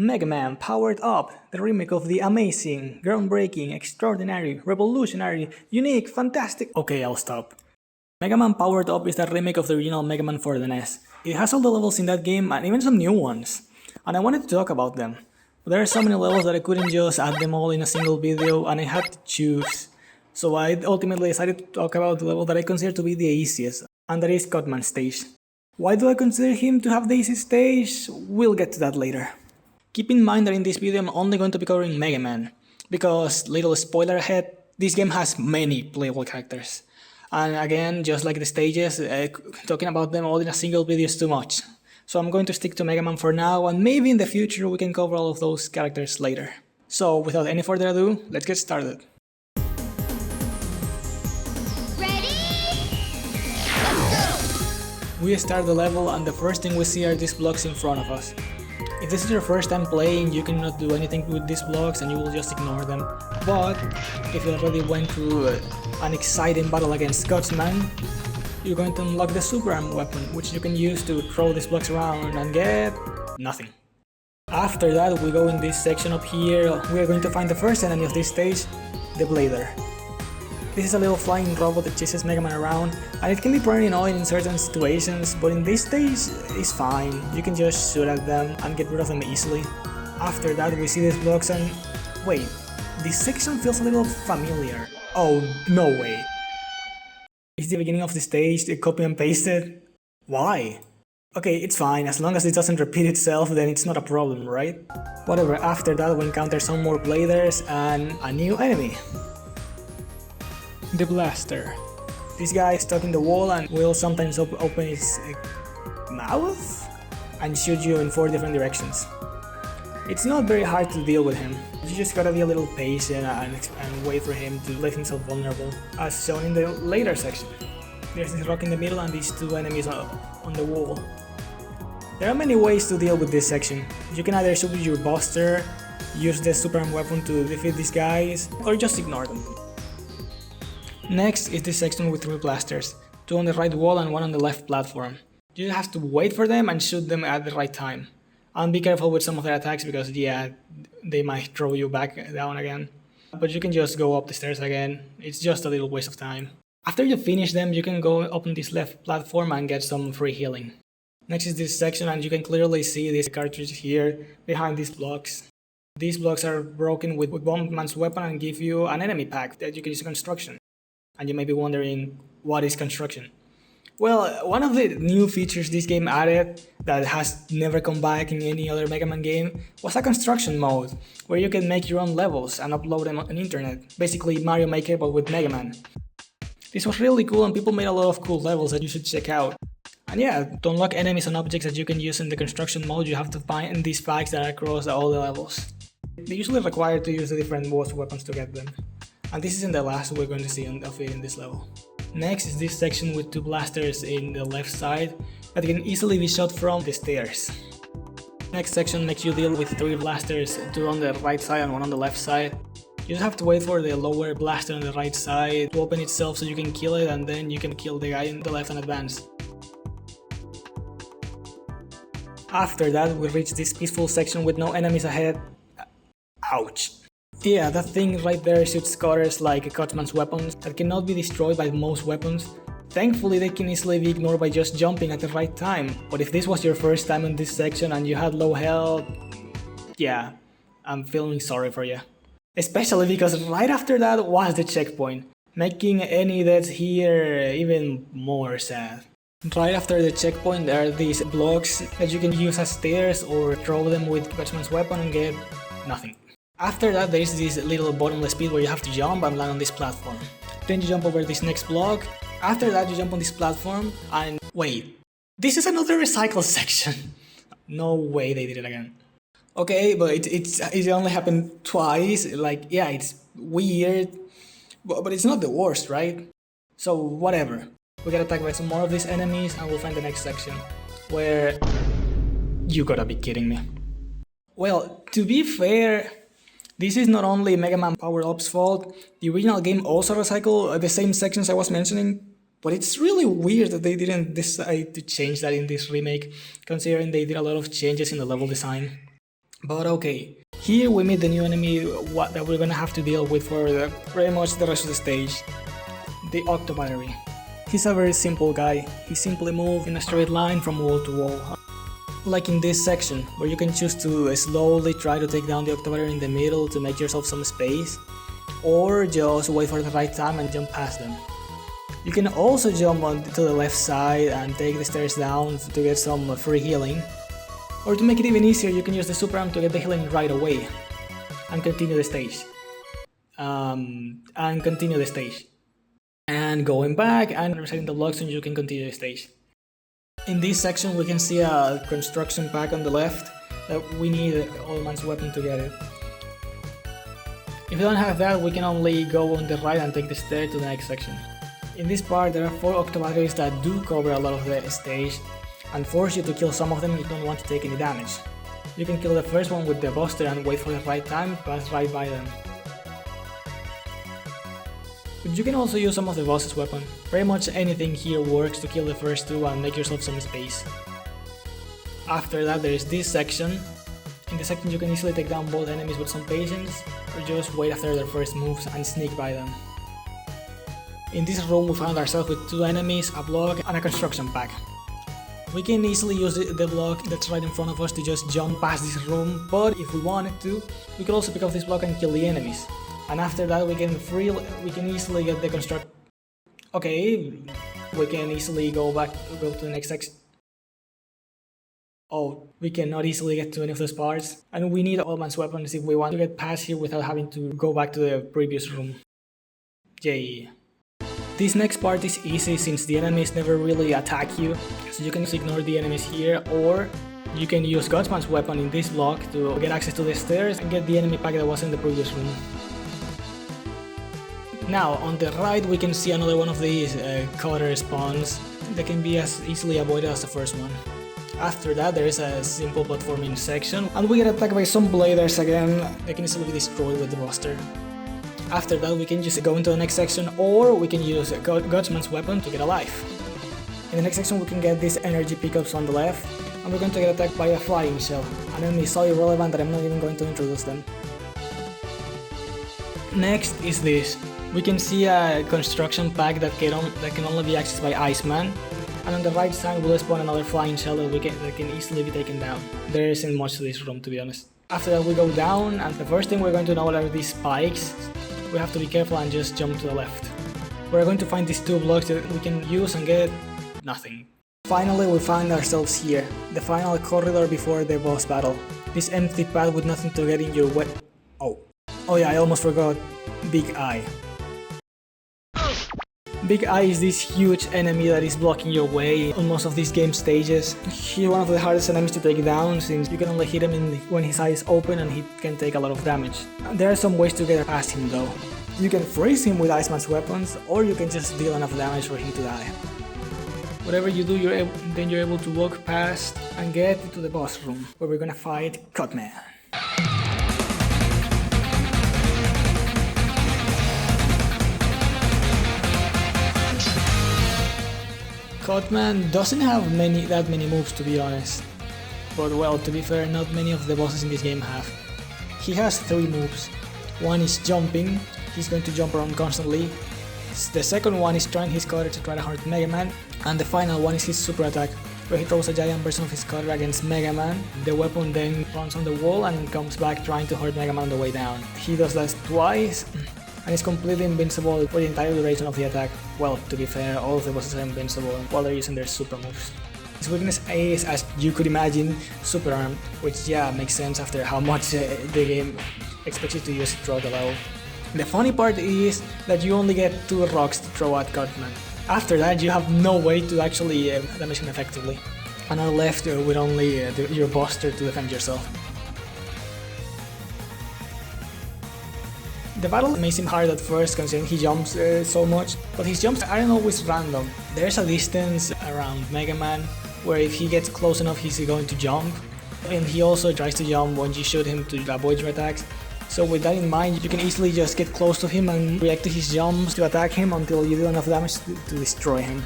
Megaman Powered Up, the remake of the amazing, groundbreaking, extraordinary, revolutionary, unique, fantastic... Okay, I'll stop. Megaman Powered Up is the remake of the original Mega Man for the NES. It has all the levels in that game and even some new ones. And I wanted to talk about them. But there are so many levels that I couldn't just add them all in a single video and I had to choose. So I ultimately decided to talk about the level that I consider to be the easiest, and that is Cutman stage. Why do I consider him to have the easiest stage? We'll get to that later. Keep in mind that in this video I'm only going to be covering Mega Man, because, little spoiler ahead, this game has many playable characters. And again, just like the stages, talking about them all in a single video is too much. So I'm going to stick to Mega Man for now, and maybe in the future we can cover all of those characters later. So without any further ado, let's get started. We start the level and the first thing we see are these blocks in front of us. If this is your first time playing, you cannot do anything with these blocks and you will just ignore them. But if you already went through an exciting battle against Cutman, you're going to unlock the super arm weapon, which you can use to throw these blocks around and get nothing. After that, we go in this section up here. We are going to find the first enemy of this stage, the Blader. This is a little flying robot that chases Mega Man around, and it can be pretty annoying in certain situations, but in this stage, it's fine. You can just shoot at them and get rid of them easily. After that, we see these blocks and... wait, this section feels a little familiar. Oh, no way. It's the beginning of the stage, they copy and pasted. Why? Okay, it's fine, as long as it doesn't repeat itself, then it's not a problem, right? Whatever, after that we encounter some more Bladers and a new enemy. The Blaster. This guy is stuck in the wall and will sometimes open his mouth and shoot you in 4 different directions. It's not very hard to deal with him. You just gotta be a little patient and wait for him to leave himself vulnerable, as shown in the later section. There's this rock in the middle and these 2 enemies on the wall. There are many ways to deal with this section. You can either shoot with your Buster, use the super arm weapon to defeat these guys, or just ignore them. Next is this section with 3 blasters, 2 on the right wall and 1 on the left platform. You just have to wait for them and shoot them at the right time. And be careful with some of their attacks because yeah, they might throw you back down again. But you can just go up the stairs again, it's just a little waste of time. After you finish them, you can go up on this left platform and get some free healing. Next is this section and you can clearly see these cartridges here behind these blocks. These blocks are broken with Junkman's weapon and give you an enemy pack that you can use in construction. And you may be wondering, what is construction? Well, one of the new features this game added that has never come back in any other Mega Man game was a construction mode, where you can make your own levels and upload them on the internet, basically Mario Maker but with Mega Man. This was really cool and people made a lot of cool levels that you should check out. And yeah, to unlock enemies and objects that you can use in the construction mode, you have to find these packs that are across all the levels. They usually require to use the different weapons to get them. And this isn't the last we're going to see of it in this level. Next is this section with 2 blasters in the left side that can easily be shot from the stairs. Next section makes you deal with 3 blasters, 2 on the right side and 1 on the left side. You just have to wait for the lower blaster on the right side to open itself so you can kill it, and then you can kill the guy in the left and advance. After that we reach this peaceful section with no enemies ahead. Ouch. Yeah, that thing right there shoots cutters like Cutman's weapons that cannot be destroyed by most weapons. Thankfully they can easily be ignored by just jumping at the right time, but if this was your first time in this section and you had low health, yeah, I'm feeling sorry for you. Especially because right after that was the checkpoint, making any deaths here even more sad. Right after the checkpoint there are these blocks that you can use as stairs or throw them with Cutman's weapon and get nothing. After that there is this little bottomless pit where you have to jump and land on this platform. Then you jump over this next block. After that you jump on this platform and wait, this is another recycle section. No way they did it again. Okay, but it only happened twice, like yeah, it's weird, but it's not the worst, right? So whatever. We get attacked by some more of these enemies and we'll find the next section where... you gotta be kidding me. Well, to be fair, this is not only Mega Man Powered Up's fault. The original game also recycled the same sections I was mentioning, but it's really weird that they didn't decide to change that in this remake, considering they did a lot of changes in the level design. But okay, here we meet the new enemy that we're gonna have to deal with for pretty much the rest of the stage, the Octo Battery. He's a very simple guy. He simply moves in a straight line from wall to wall. Like in this section, where you can choose to slowly try to take down the Octo Battery in the middle to make yourself some space, or just wait for the right time and jump past them. You can also jump to the left side and take the stairs down to get some free healing. Or to make it even easier, you can use the super arm to get the healing right away. And continue the stage. And going back and resetting the blocks, and you can continue the stage. In this section we can see a construction pack on the left that we need Old Man's weapon to get it. If you don't have that, we can only go on the right and take the stair to the next section. In this part there are 4 Octo Batteries that do cover a lot of the stage and force you to kill some of them if you don't want to take any damage. You can kill the first one with the Buster and wait for the right time to pass right by them. But you can also use some of the boss's weapon. Pretty much anything here works to kill the first 2 and make yourself some space. After that there is this section. In this section you can easily take down both enemies with some patience, or just wait after their first moves and sneak by them. In this room we found ourselves with 2 enemies, a block and a construction pack. We can easily use the block that's right in front of us to just jump past this room, but if we wanted to, we could also pick up this block and kill the enemies. And after that we can easily get the construct. Okay, we can easily go to the next section. Oh, we cannot easily get to any of those parts, and we need Old Man's weapons if we want to get past here without having to go back to the previous room. Yay. This next part is easy since the enemies never really attack you, so you can just ignore the enemies here, or you can use Cutman's weapon in this block to get access to the stairs and get the enemy pack that was in the previous room. Now, on the right we can see another one of these cutter spawns that can be as easily avoided as the first one. After that there is a simple platforming section, and we get attacked by some bladers again. They can easily be destroyed with the Buster. After that we can just go into the next section, or we can use Cutman's weapon to get a life. In the next section we can get these energy pickups on the left, and we're going to get attacked by a flying shell, an enemy so irrelevant that I'm not even going to introduce them. Next is this. We can see a construction pack that can only be accessed by Iceman, and on the right side we'll spawn another flying shell that can easily be taken down. There isn't much to this room, to be honest. After that we go down, and the first thing we're going to know are these spikes. We have to be careful and just jump to the left. We're going to find these 2 blocks that we can use and get nothing. Finally we find ourselves here, the final corridor before the boss battle. This empty path with nothing to get in your way. Oh yeah, I almost forgot. Big Eye. Big Eye is this huge enemy that is blocking your way on most of these game stages. He's one of the hardest enemies to take down since you can only hit him when his eye is open, and he can take a lot of damage. There are some ways to get past him though. You can freeze him with Iceman's weapons, or you can just deal enough damage for him to die. Whatever you do, you're able to walk past and get to the boss room, where we're gonna fight Cutman. Cutman doesn't have that many moves, to be honest. But well, to be fair, not many of the bosses in this game have. He has 3 moves. One is jumping, he's going to jump around constantly. The second one is trying his cutter to try to hurt Megaman. And the final one is his super attack, where he throws a giant version of his cutter against Megaman. The weapon then runs on the wall and comes back trying to hurt Megaman on the way down. He does that twice, and is completely invincible for the entire duration of the attack. Well, to be fair, all of the bosses are invincible while they're using their super moves. His weakness is, as you could imagine, super arm, which yeah, makes sense after how much the game expects you to use it throughout the level. The funny part is that you only get 2 rocks to throw at Cutman. After that you have no way to actually damage him effectively, and are left with only your Buster to defend yourself. The battle may seem hard at first considering he jumps so much, but his jumps aren't always random. There's a distance around Megaman where if he gets close enough he's going to jump, and he also tries to jump when you shoot him to avoid your attacks. So with that in mind, you can easily just get close to him and react to his jumps to attack him until you do enough damage to destroy him.